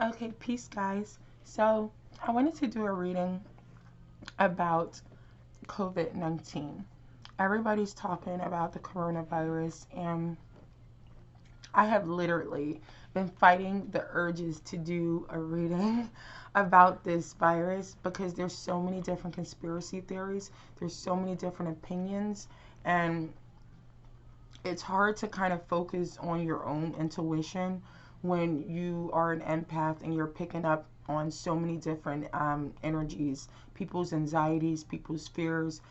Okay, peace, guys. So, I wanted to do a reading about COVID 19. Everybody's talking about the coronavirus, and I have literally been fighting the urges to do a reading about this virus because there's so many different conspiracy theories, there's so many different opinions, and it's hard to kind of focus on your own intuition when you are an empath and you're picking up on so many different energies, people's anxieties, people's fears,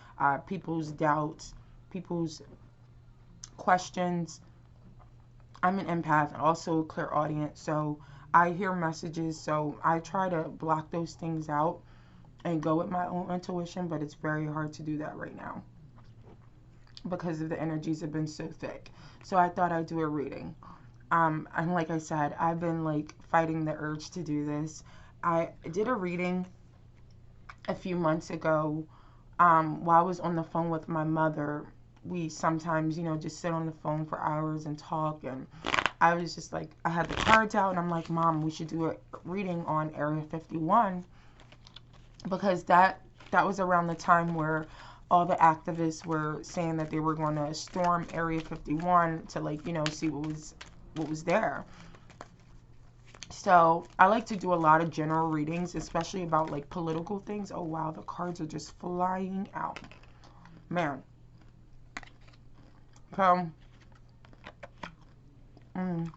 people's doubts, people's questions. I'm an empath, also a clairaudient, so I hear messages, so I try to block those things out and go with my own intuition, but it's very hard to do that right now because of the energies have been so thick. So I thought I'd do a reading. And like I said, I've been like fighting the urge to do this. I did a reading a few months ago while I was on the phone with my mother. We sometimes, just sit on the phone for hours and talk. And I was just like, I had the cards out, and I'm like, Mom, we should do a reading on Area 51 because that was around the time where all the activists were saying that they were going to storm Area 51 to see what was there. So I like to do a lot of general readings, especially about like political things. Oh wow, the cards are just flying out, man. So, mm,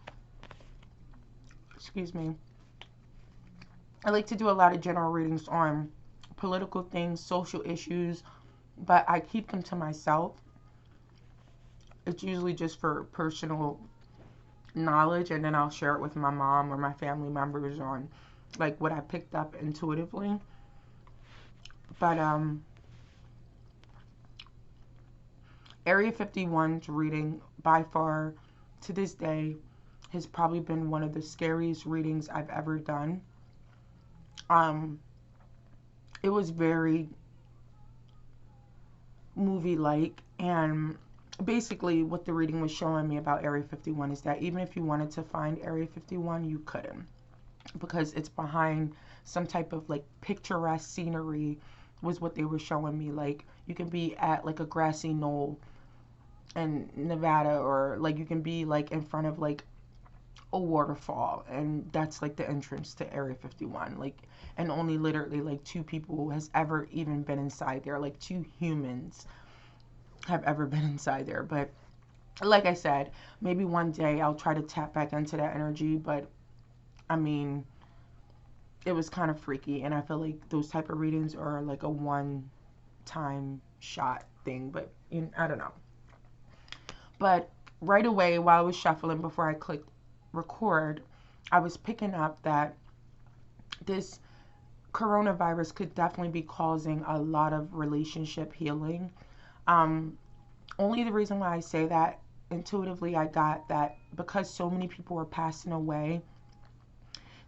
excuse me. I like to do a lot of general readings on political things, social issues, but I keep them to myself. It's usually just for personal knowledge, and then I'll share it with my mom or my family members on like what I picked up intuitively. But Area 51's reading by far to this day has probably been one of the scariest readings I've ever done. Um it was very movie like, and basically what the reading was showing me about Area 51 is that even if you wanted to find Area 51, you couldn't because it's behind some type of like picturesque scenery was what they were showing me. Like you can be at like a grassy knoll in Nevada, or like you can be like in front of like a waterfall, and that's like the entrance to Area 51. Like, and only literally like two people has ever even been inside there, like two humans have ever been inside there. But like I said, maybe one day I'll try to tap back into that energy. But I mean, it was kind of freaky, and I feel like those type of readings are like a one time shot thing. But I don't know. But right away, while I was shuffling before I clicked record, I was picking up that this coronavirus could definitely be causing a lot of relationship healing. Um, Only the reason why I say that intuitively, I got that because so many people are passing away.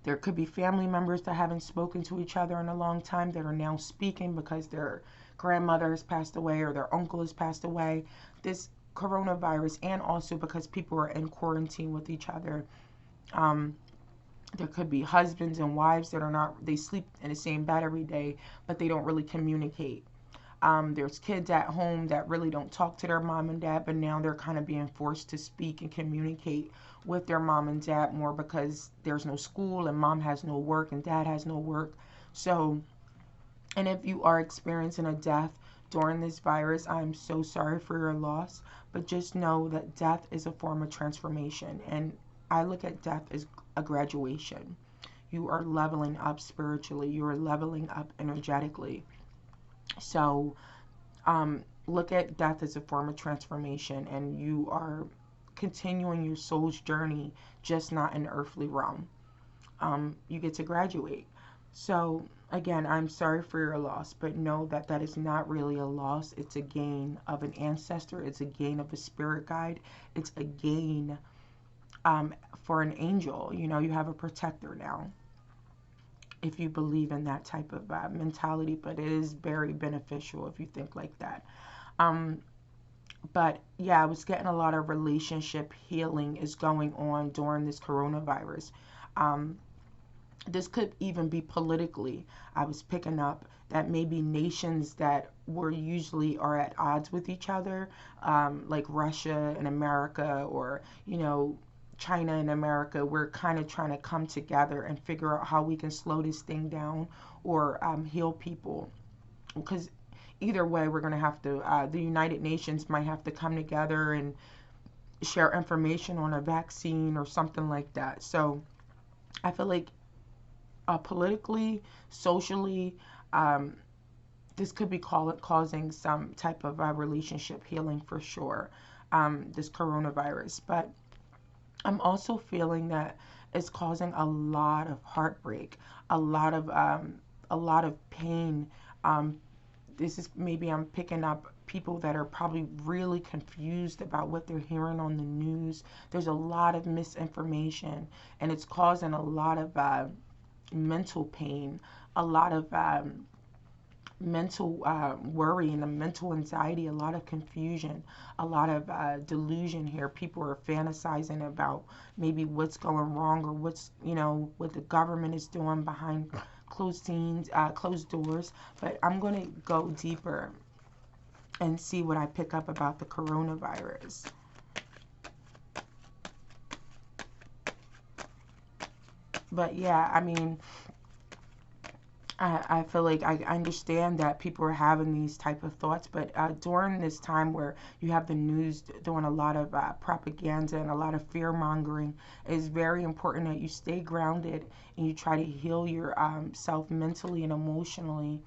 There could be family members that haven't spoken to each other in a long time that are now speaking because their grandmother has passed away or their uncle has passed away. This coronavirus, and also because people are in quarantine with each other. Um, there could be husbands and wives that are not, they sleep in the same bed every day, but they don't really communicate. There's kids at home that really don't talk to their mom and dad, but now they're kind of being forced to speak and communicate with their mom and dad more because there's no school and mom has no work and dad has no work. So, and if you are experiencing a death during this virus, I'm so sorry for your loss, but just know that death is a form of transformation. And I look at death as a graduation. You are leveling up spiritually, you are leveling up energetically. So, look at death as a form of transformation, and you are continuing your soul's journey, just not in the earthly realm. You get to graduate. So, again, I'm sorry for your loss, but know that that is not really a loss. It's a gain of an ancestor, it's a gain of a spirit guide, it's a gain for an angel. You have a protector now if you believe in that type of mentality, but it is very beneficial if you think like that. Um, but yeah, I was getting a lot of relationship healing is going on during this coronavirus. Um, This could even be politically. I was picking up that maybe nations that were usually are at odds with each other, like Russia and America, or, you know, China and America, we're kind of trying to come together and figure out how we can slow this thing down, or heal people. Because either way, we're going to have to, the United Nations might have to come together and share information on a vaccine or something like that. So I feel like politically, socially, um, this could be causing some type of relationship healing for sure, this coronavirus. But I'm also feeling that it's causing a lot of heartbreak, a lot of pain. Um, this is, maybe I'm picking up people that are probably really confused about what they're hearing on the news. There's a lot of misinformation, and it's causing a lot of mental pain, a lot of mental worry and a mental anxiety, a lot of confusion, a lot of delusion here. People are fantasizing about maybe what's going wrong, or what's, you know, what the government is doing behind closed doors. But I'm going to go deeper and see what I pick up about the coronavirus. But yeah, I mean, I feel like I understand that people are having these type of thoughts, but during this time where you have the news doing a lot of propaganda and a lot of fear mongering, it's very important that you stay grounded and you try to heal your self mentally and emotionally,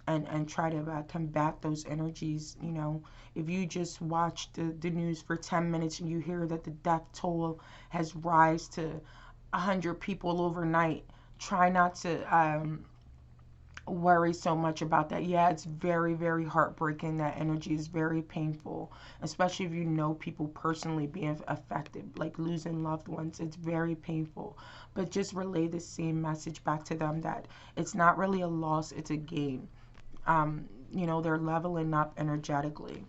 and try to combat those energies. You know, if you just watch the news for 10 minutes and you hear that the death toll has rise to 100 people overnight, try not to worry so much about that. Yeah, it's very, very heartbreaking. That energy is very painful, especially if you know people personally being affected, like losing loved ones. It's very painful. But just relay the same message back to them, that it's not really a loss, it's a gain. You know, they're leveling up energetically.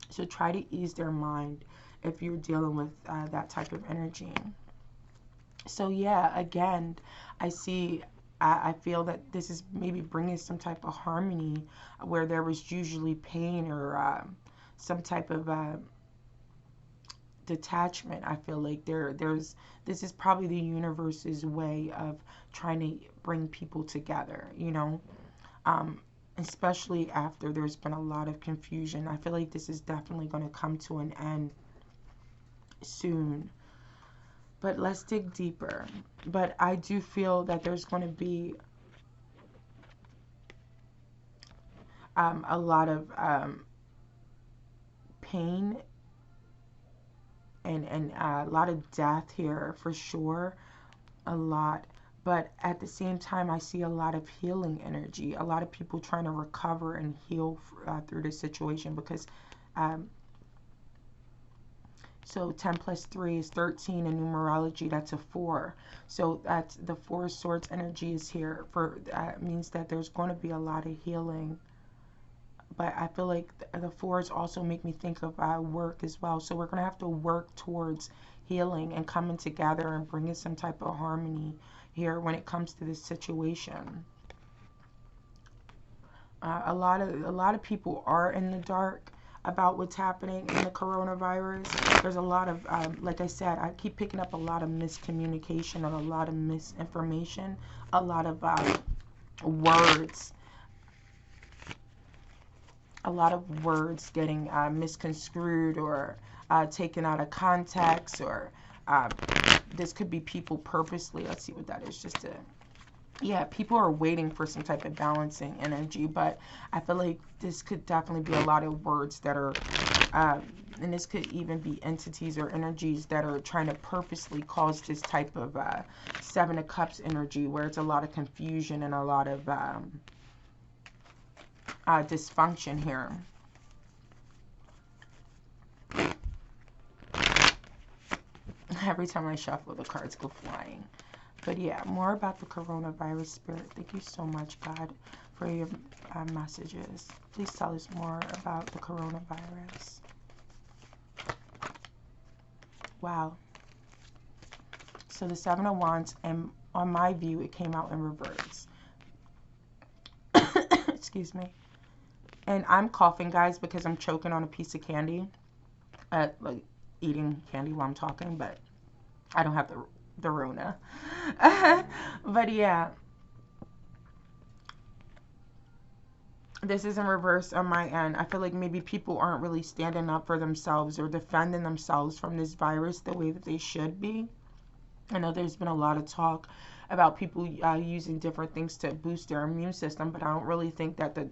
So try to ease their mind if you're dealing with that type of energy. So yeah, again, I see, I feel that this is maybe bringing some type of harmony where there was usually pain, or some type of detachment. I feel like this is probably the universe's way of trying to bring people together, you know, um, especially after there's been a lot of confusion. I feel like this is definitely going to come to an end soon. But let's dig deeper. But I do feel that there's going to be a lot of pain, and a lot of death here for sure. A lot. But at the same time, I see a lot of healing energy, a lot of people trying to recover and heal through this situation, because um, so 10 plus 3 is 13 in numerology. That's a 4. So that's the 4 of Swords energy is here. For that means that there's going to be a lot of healing. But I feel like the 4s also make me think of work as well. So we're going to have to work towards healing and coming together and bringing some type of harmony here when it comes to this situation. A lot of people are in the dark about what's happening in the coronavirus. There's a lot of, like I said, I keep picking up a lot of miscommunication and a lot of misinformation, a lot of words, getting misconstrued, or taken out of context, or this could be people purposely. Let's see what that is. Just to, yeah, people are waiting for some type of balancing energy, but I feel like this could definitely be a lot of words that are, and this could even be entities or energies that are trying to purposely cause this type of 7 of Cups energy, where it's a lot of confusion and a lot of dysfunction here. Every time I shuffle, the cards go flying. But yeah, more about the coronavirus, Spirit. Thank you so much, God, for your messages. Please tell us more about the coronavirus. Wow. So the 7 of Wands, and on my view, it came out in reverse. Excuse me. And I'm coughing, guys, because I'm choking on a piece of candy. Like eating candy while I'm talking, but I don't have the Rona. But yeah, this is in reverse on my end. I feel like maybe people aren't really standing up for themselves or defending themselves from this virus the way that they should be. I know there's been a lot of talk about people using different things to boost their immune system, but I don't really think that the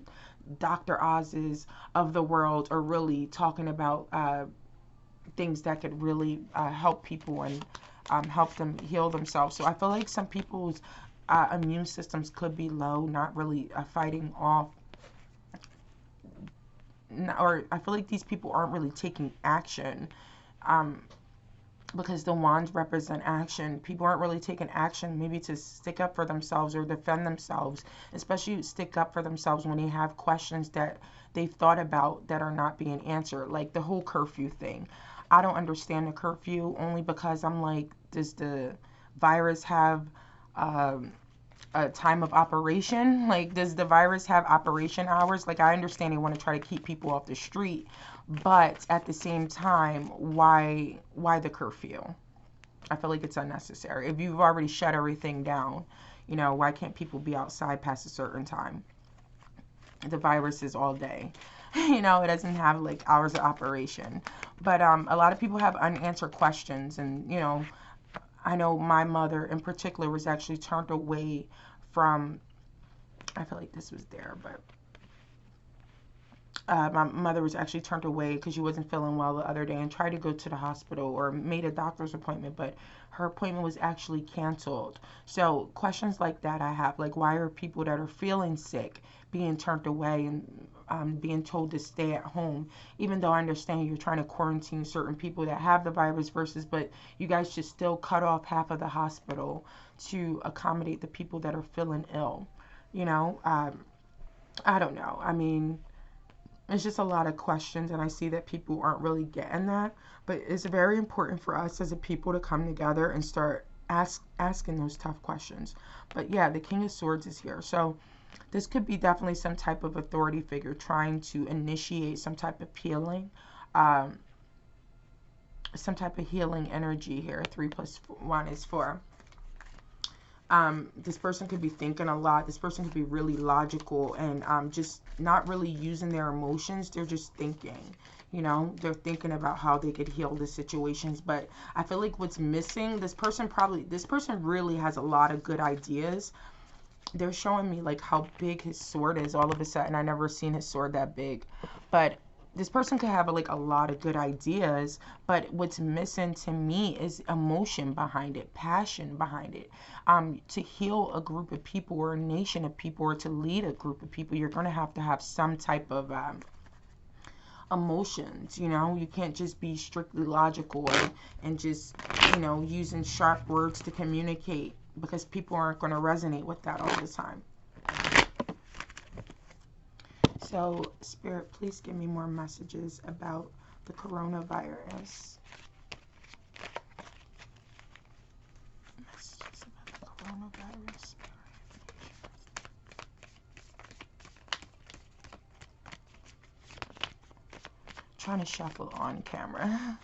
Dr. Oz's of the world are really talking about things that could really help people and help them heal themselves. So I feel like some people's immune systems could be low, not really fighting off, or I feel like these people aren't really taking action. Because the wands represent action. People aren't really taking action maybe to stick up for themselves or defend themselves, especially stick up for themselves when they have questions that they've thought about that are not being answered, like the whole curfew thing. I don't understand the curfew, only because I'm like, does the virus have a time of operation? Like, does the virus have operation hours? Like, I understand they want to try to keep people off the street, but at the same time, why the curfew? I feel like it's unnecessary. If you've already shut everything down, you know, why can't people be outside past a certain time? The virus is all day. You know, it doesn't have like hours of operation. But a lot of people have unanswered questions, and you know, I know my mother in particular was actually turned away from, I feel like this was there, but my mother was actually turned away because she wasn't feeling well the other day and tried to go to the hospital or made a doctor's appointment, but her appointment was actually canceled. So questions like that I have, like, why are people that are feeling sick being turned away and being told to stay at home, even though I understand you're trying to quarantine certain people that have the virus but you guys should still cut off half of the hospital to accommodate the people that are feeling ill. You know, I don't know. I mean, it's just a lot of questions, and I see that people aren't really getting that. But it's very important for us as a people to come together and start asking those tough questions. But yeah, the King of Swords is here. So this could be definitely some type of authority figure trying to initiate some type of healing, some type of healing energy here. 3 + 1 is 4. This person could be thinking a lot. This person could be really logical and just not really using their emotions. They're just thinking, you know, they're thinking about how they could heal the situations. But I feel like what's missing, this person really has a lot of good ideas. They're showing me like how big his sword is all of a sudden. I never seen his sword that big. But this person could have like a lot of good ideas, but what's missing to me is emotion behind it, passion behind it. To heal a group of people or a nation of people, or to lead a group of people, you're going to have some type of emotions. You know, you can't just be strictly logical and just, you know, using sharp words to communicate, because people aren't going to resonate with that all the time. So, Spirit, please give me more messages about the coronavirus. Messages about the coronavirus. Trying to shuffle on camera.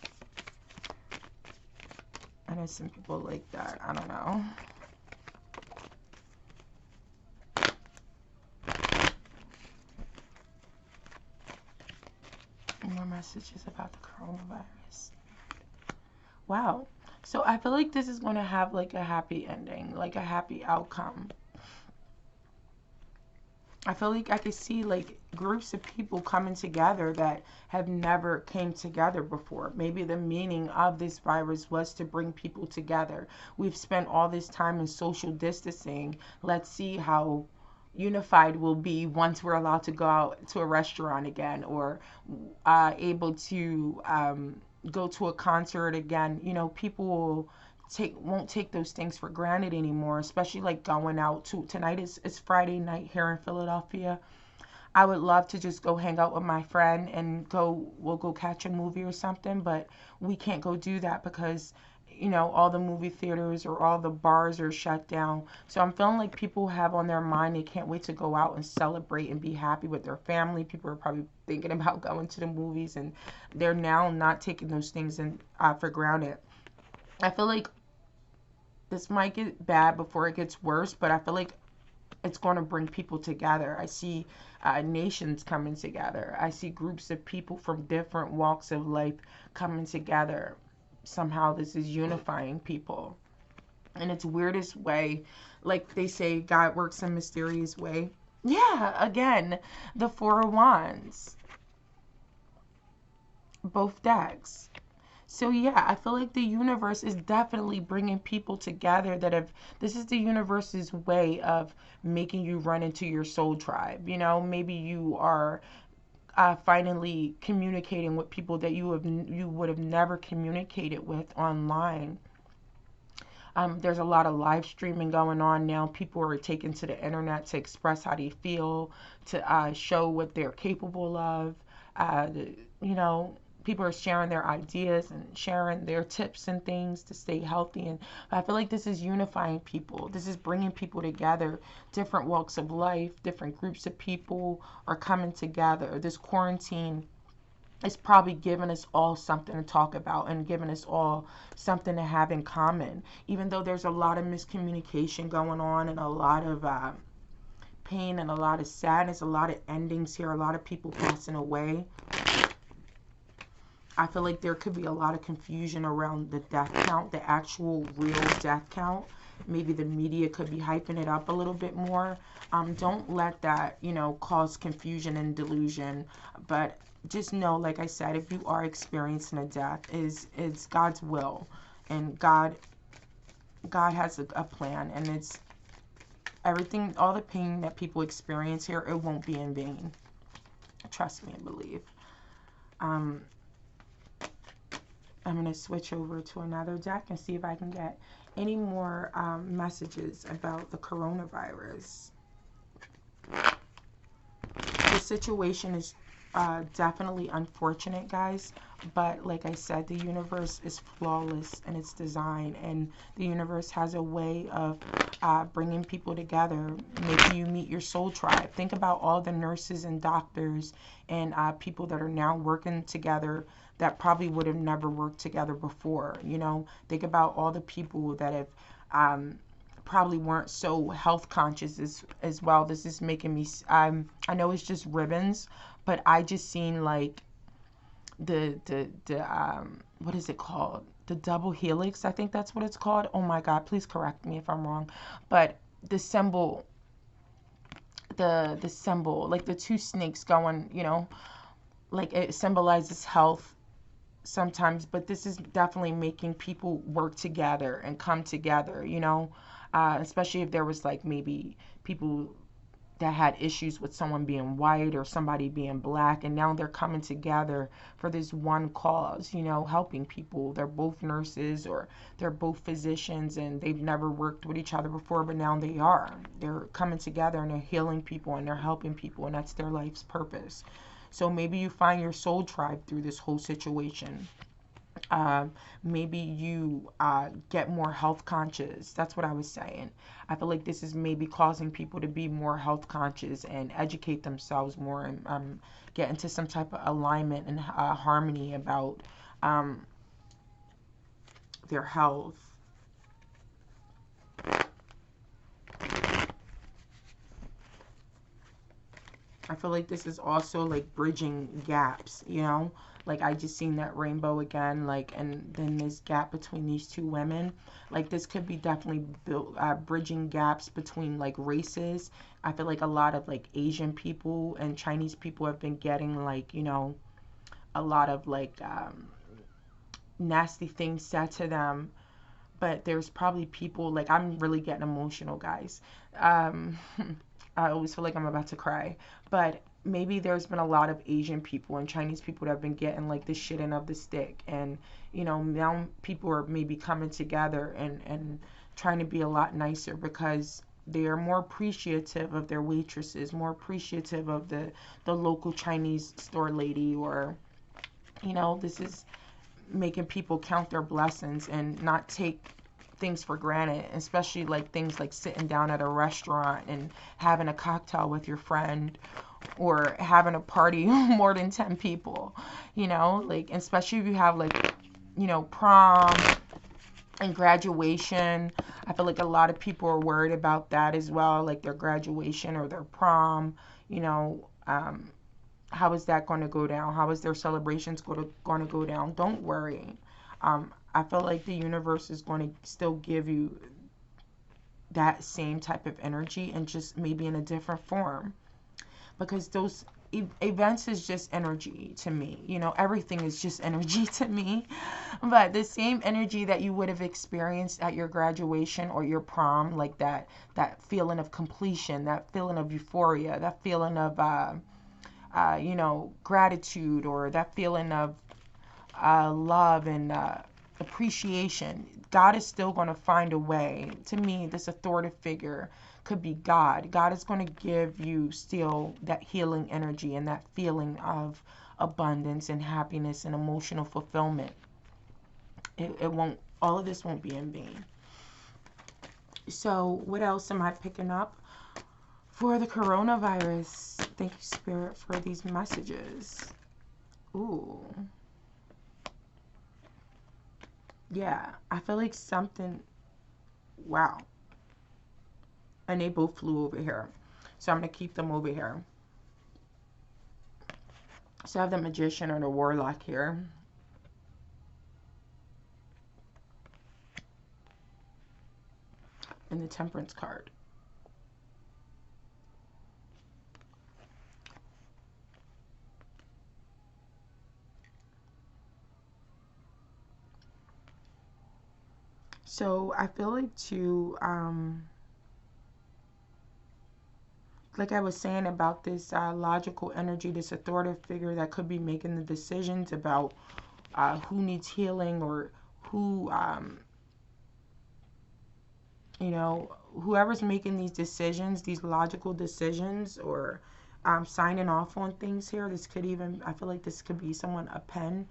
I know some people like that. I don't know. More messages about the coronavirus. Wow. So I feel like this is going to have like a happy ending, like a happy outcome. I feel like I could see like groups of people coming together that have never came together before. Maybe the meaning of this virus was to bring people together. We've spent all this time in social distancing. Let's see how unified we'll be once we're allowed to go out to a restaurant again, or able to go to a concert again. You know, people won't take those things for granted anymore, especially like going out to tonight is Friday night here in Philadelphia. I would love to just go hang out with my friend and we'll go catch a movie or something, but we can't go do that because all the movie theaters or all the bars are shut down. So I'm feeling like people have on their mind they can't wait to go out and celebrate and be happy with their family. People are probably thinking about going to the movies, and they're now not taking those things for granted. I feel like this might get bad before it gets worse, but I feel like it's going to bring people together. I see nations coming together. I see groups of people from different walks of life coming together. Somehow this is unifying people in its weirdest way. Like they say, God works in a mysterious way. Yeah, again, the Four of Wands. Both decks. So yeah, I feel like the universe is definitely bringing people together this is the universe's way of making you run into your soul tribe. Maybe you are finally communicating with people that you would have never communicated with online. There's a lot of live streaming going on now. People are taking to the internet to express how they feel, to show what they're capable of. You know, People are sharing their ideas and sharing their tips and things to stay healthy. And I feel like this is unifying people. This is bringing people together. Different walks of life, different groups of people are coming together. This quarantine is probably giving us all something to talk about and giving us all something to have in common. Even though there's a lot of miscommunication going on and a lot of pain and a lot of sadness, a lot of endings here, a lot of people passing away. I feel like there could be a lot of confusion around the death count, the actual real death count. Maybe the media could be hyping it up a little bit more. Don't let that, cause confusion and delusion. But just know, like I said, if you are experiencing a death, it's God's will, and God has a plan, and it's everything, all the pain that people experience here, it won't be in vain. Trust me and believe. I'm going to switch over to another deck and see if I can get any more messages about the coronavirus. The situation is definitely unfortunate, guys, but like I said, the universe is flawless in its design, and the universe has a way of bringing people together, making you meet your soul tribe. Think about all the nurses and doctors and people that are now working together that probably would have never worked together before. Think about all the people that have probably weren't so health conscious as well. This is making me, I know it's just ribbons, but I just seen like the what is it called? The double helix, I think that's what it's called. Oh my God, please correct me if I'm wrong. But the symbol, the symbol, like the two snakes going, like it symbolizes health sometimes, but this is definitely making people work together and come together, especially if there was like maybe people that had issues with someone being white or somebody being black, and now they're coming together for this one cause, helping people. They're both nurses or they're both physicians, and they've never worked with each other before, but now they are. They're coming together and they're healing people and they're helping people, and that's their life's purpose. So maybe you find your soul tribe through this whole situation. Maybe you get more health conscious. That's what I was saying. I feel like this is maybe causing people to be more health conscious and educate themselves more, and get into some type of alignment and harmony about their health. I feel like this is also like bridging gaps, like I just seen that rainbow again, like, and then this gap between these two women. Like this could be definitely bridging gaps between like races. I feel like a lot of like Asian people and Chinese people have been getting like, a lot of like nasty things said to them. But there's probably people, like, I'm really getting emotional, guys. I always feel like I'm about to cry. But maybe there's been a lot of Asian people and Chinese people that have been getting like the shit end of the stick. And, now people are maybe coming together and trying to be a lot nicer because they are more appreciative of their waitresses, more appreciative of the local Chinese store lady, or, this is making people count their blessings and not take things for granted, especially like things like sitting down at a restaurant and having a cocktail with your friend, or having a party more than 10 people, like, especially if you have like, prom and graduation. I feel like a lot of people are worried about that as well, like their graduation or their prom, how is that going to go down? How is their celebrations going to go down? Don't worry. I feel like the universe is going to still give you that same type of energy, and just maybe in a different form, because those events is just energy to me. Everything is just energy to me. But the same energy that you would have experienced at your graduation or your prom, like that feeling of completion, that feeling of euphoria, that feeling of gratitude, or that feeling of love and appreciation. God is still going to find a way. To me, this authoritative figure could be God. God is going to give you still that healing energy and that feeling of abundance and happiness and emotional fulfillment. It won't, all of this won't be in vain. So what else am I picking up for the coronavirus? Thank you, Spirit, for these messages. Ooh. Yeah, I feel like something, wow. And they both flew over here. So I'm going to keep them over here. So I have the Magician or the Warlock here. And the Temperance card. So I feel like too, like I was saying about this logical energy, this authoritative figure that could be making the decisions about who needs healing, or who, whoever's making these decisions, these logical decisions, or signing off on things here. This could even, I feel like this could be someone, a pen,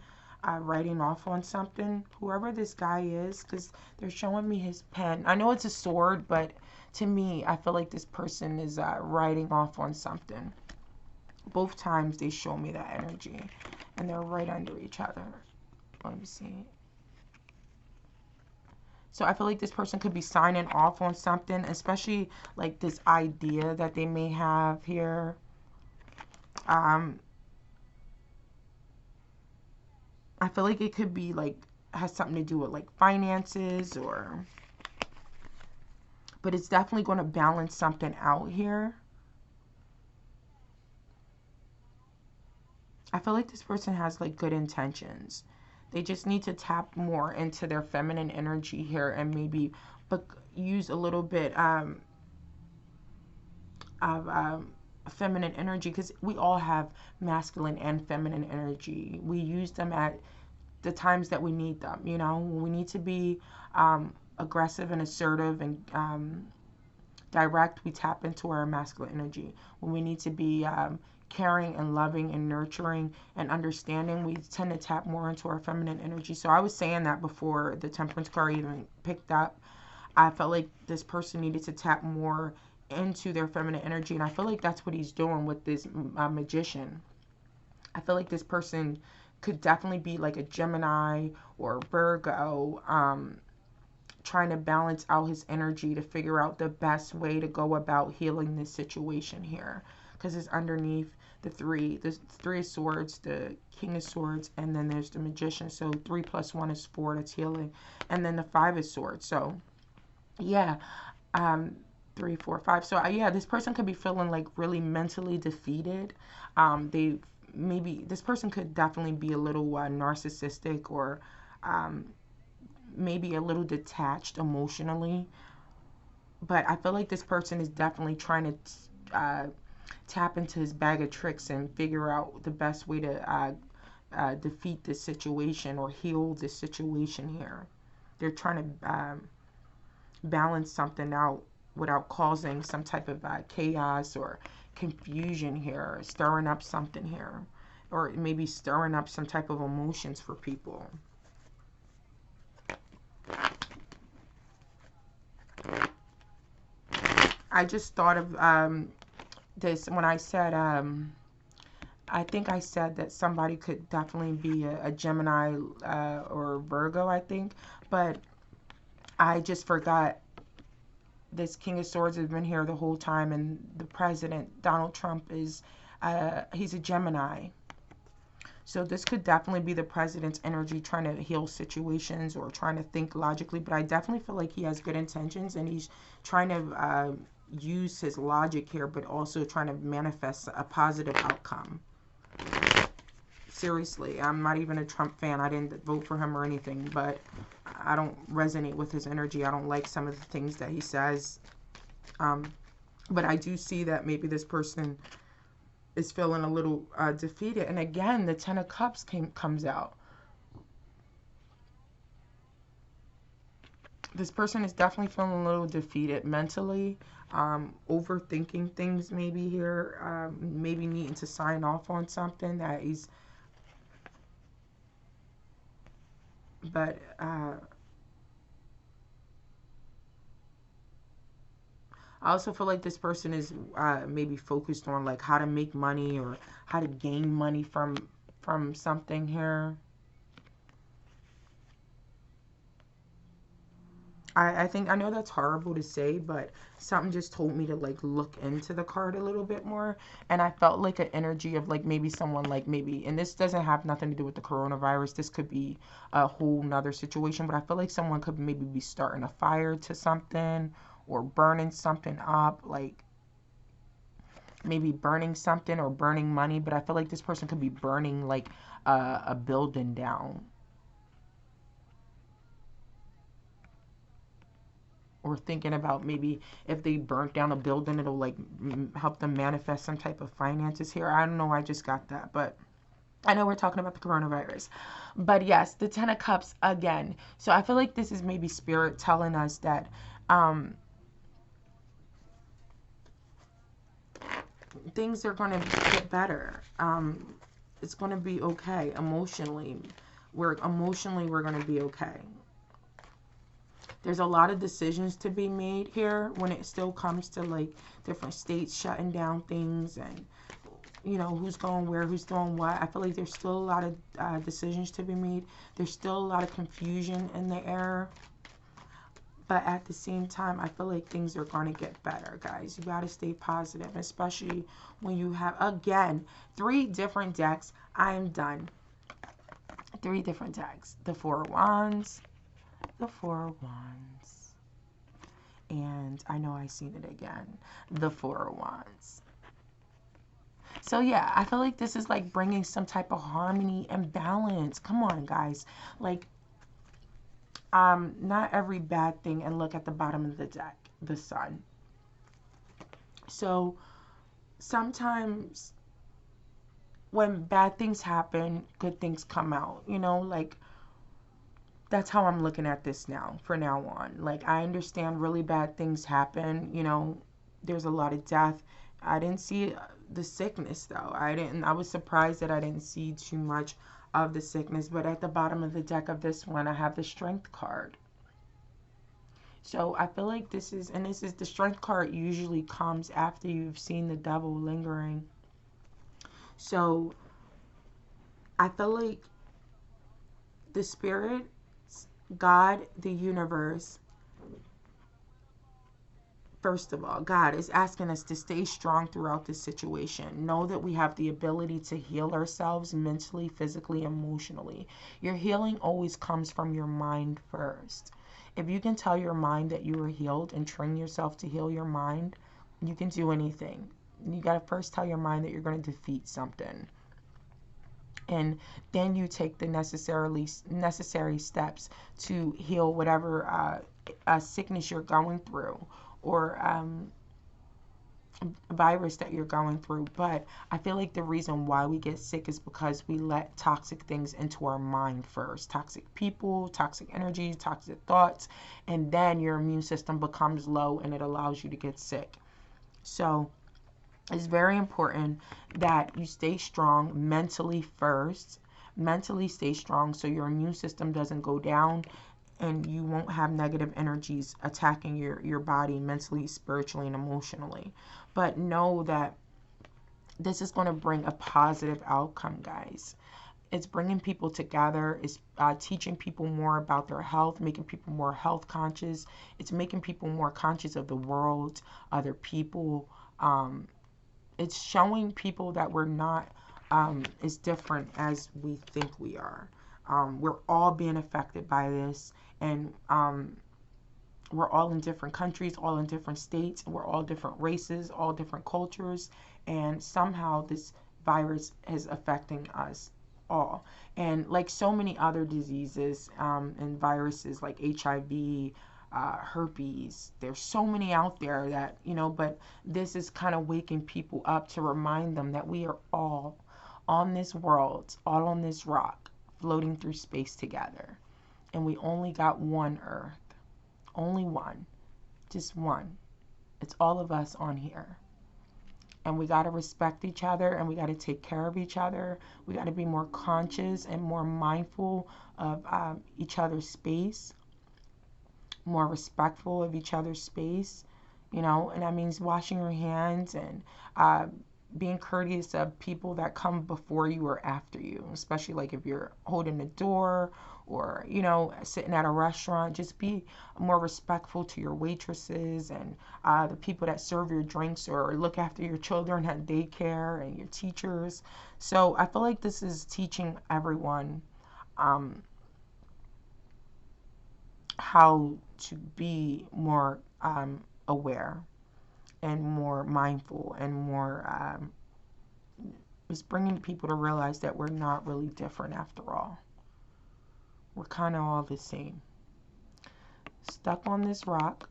writing off on something. Whoever this guy is, because they're showing me his pen. I know it's a sword, but to me, I feel like this person is writing off on something. Both times they show me that energy, and they're right under each other. Let me see. So I feel like this person could be signing off on something, especially like this idea that they may have here. I feel like it could be like, has something to do with like finances, or, but it's definitely going to balance something out here. I feel like this person has like good intentions. They just need to tap more into their feminine energy here, and maybe use a little bit of feminine energy, because we all have masculine and feminine energy. We use them at the times that we need them. When we need to be aggressive and assertive and direct, we tap into our masculine energy. When we need to be caring and loving and nurturing and understanding, we tend to tap more into our feminine energy. So I was saying that before the Temperance card even picked up. I felt like this person needed to tap more into their feminine energy, and I feel like that's what he's doing with this Magician. I feel like this person could definitely be like a Gemini or Virgo, trying to balance out his energy to figure out the best way to go about healing this situation here, because it's underneath the three of swords, the King of Swords, and then there's the Magician. So 3 + 1 is 4, that's healing, and then the 5 of Swords. So yeah, 3, 4, 5. So yeah, this person could be feeling like really mentally defeated. Maybe this person could definitely be a little narcissistic, or maybe a little detached emotionally. But I feel like this person is definitely trying to tap into his bag of tricks and figure out the best way to defeat this situation or heal this situation here. They're trying to balance something out without causing some type of chaos or confusion here, stirring up something here, or maybe stirring up some type of emotions for people. I just thought of this when I said, I think I said that somebody could definitely be a Gemini or Virgo, I think. But I just forgot this King of Swords has been here the whole time, and the president, Donald Trump, he's a Gemini. So this could definitely be the president's energy trying to heal situations or trying to think logically. But I definitely feel like he has good intentions, and he's trying to use his logic here, but also trying to manifest a positive outcome. Seriously, I'm not even a Trump fan. I didn't vote for him or anything, but I don't resonate with his energy. I don't like some of the things that he says. But I do see that maybe this person is feeling a little defeated. And again, the Ten of Cups comes out. This person is definitely feeling a little defeated mentally, overthinking things maybe here, maybe needing to sign off on something that he's, but I also feel like this person is maybe focused on like how to make money or how to gain money from something here. I think, I know that's horrible to say, but something just told me to like look into the card a little bit more. And I felt like an energy of like maybe someone like maybe, and this doesn't have nothing to do with the coronavirus. This could be a whole nother situation, but I feel like someone could maybe be starting a fire to something or burning something up, like maybe burning something or burning money. But I feel like this person could be burning like a building down, or thinking about maybe if they burnt down a building, it'll like help them manifest some type of finances here. I don't know, I just got that, but I know we're talking about the coronavirus. But yes, the Ten of Cups again. So I feel like this is maybe spirit telling us that things are going to get better. It's going to be okay emotionally. We're going to be okay. There's a lot of decisions to be made here when it still comes to like different states shutting down things, and you know, who's going where, who's doing what. I feel like there's still a lot of decisions to be made. There's still a lot of confusion in the air. But at the same time, I feel like things are going to get better, guys. You got to stay positive, especially when you have, again, 3 different decks. I am done. 3 different decks. The Four of Wands, the Four of Wands, and I know I seen it again, the Four of Wands. So yeah, I feel like this is like bringing some type of harmony and balance. Come on, guys. Like, not every bad thing, and look at the bottom of the deck, the Sun. So sometimes when bad things happen, good things come out, you know, like that's how I'm looking at this now, for now on. Like, I understand really bad things happen, you know, there's a lot of death. I didn't see the sickness though. I was surprised that I didn't see too much of the sickness. But at the bottom of the deck of this one, I have the Strength card. So I feel like this is the Strength card usually comes after you've seen the Devil lingering. So I feel like the Spirit, God, the universe, first of all, God is asking us to stay strong throughout this situation. Know that we have the ability to heal ourselves mentally, physically, emotionally. Your healing always comes from your mind first. If you can tell your mind that you are healed and train yourself to heal your mind, you can do anything. You got to first tell your mind that you're going to defeat something. And then you take the necessary steps to heal whatever sickness you're going through, or virus that you're going through. But I feel like the reason why we get sick is because we let toxic things into our mind first. Toxic people, toxic energy, toxic thoughts, and then your immune system becomes low and it allows you to get sick. So it's very important that you stay strong mentally first. Mentally stay strong so your immune system doesn't go down and you won't have negative energies attacking your body mentally, spiritually, and emotionally. But know that this is going to bring a positive outcome, guys. It's bringing people together. It's teaching people more about their health, making people more health conscious. It's making people more conscious of the world, other people. It's showing people that we're not as different as we think we are. We're all being affected by this, and we're all in different countries, all in different states, and we're all different races, all different cultures, and somehow this virus is affecting us all. And like so many other diseases and viruses like HIV, herpes, there's so many out there that, but this is kind of waking people up to remind them that we are all on this world, all on this rock, floating through space together. And we only got one Earth. Only one. Just one. It's all of us on here. And we got to respect each other, and we got to take care of each other. We got to be more conscious and more mindful of each other's space, more respectful of each other's space, and that means washing your hands and being courteous of people that come before you or after you, especially like if you're holding the door or, sitting at a restaurant. Just be more respectful to your waitresses and the people that serve your drinks or look after your children at daycare and your teachers. So I feel like this is teaching everyone how to be more aware and more mindful and more it's bringing people to realize that we're not really different after all. We're kind of all the same, stuck on this rock,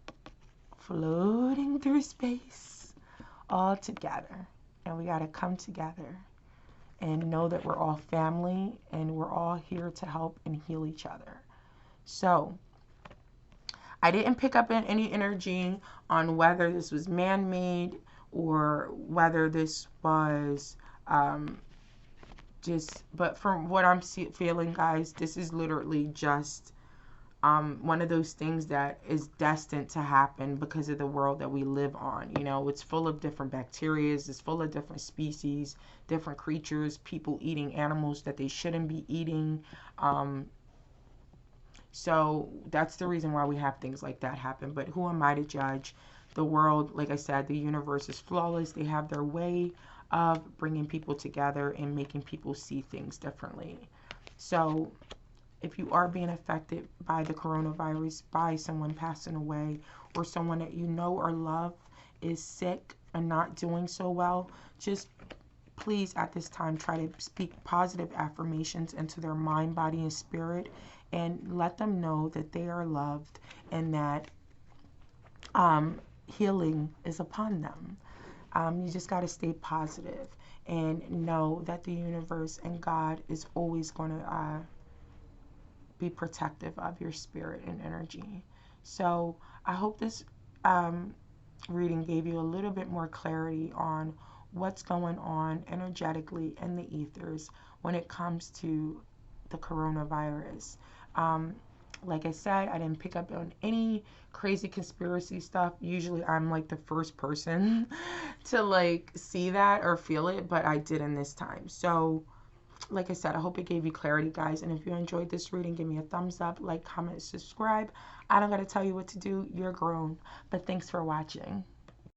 floating through space, all together. And we got to come together and know that we're all family and we're all here to help and heal each other. So I didn't pick up any energy on whether this was man-made or whether this was but from what I'm feeling, guys, this is literally just one of those things that is destined to happen because of the world that we live on. It's full of different bacteria, it's full of different species, different creatures, people eating animals that they shouldn't be eating. So that's the reason why we have things like that happen. But who am I to judge? The world, like I said, the universe is flawless. They have their way of bringing people together and making people see things differently. So if you are being affected by the coronavirus, by someone passing away, or someone that you know or love is sick and not doing so well, just please at this time try to speak positive affirmations into their mind, body, and spirit, and let them know that they are loved and that healing is upon them. You just got to stay positive and know that the universe and God is always going to be protective of your spirit and energy. So I hope this reading gave you a little bit more clarity on what's going on energetically in the ethers when it comes to the coronavirus. Like I said, I didn't pick up on any crazy conspiracy stuff. Usually I'm like the first person to like see that or feel it, but I didn't this time. So like I said, I hope it gave you clarity, guys. And if you enjoyed this reading, give me a thumbs up, like, comment, subscribe. I don't got to tell you what to do. You're grown. But thanks for watching.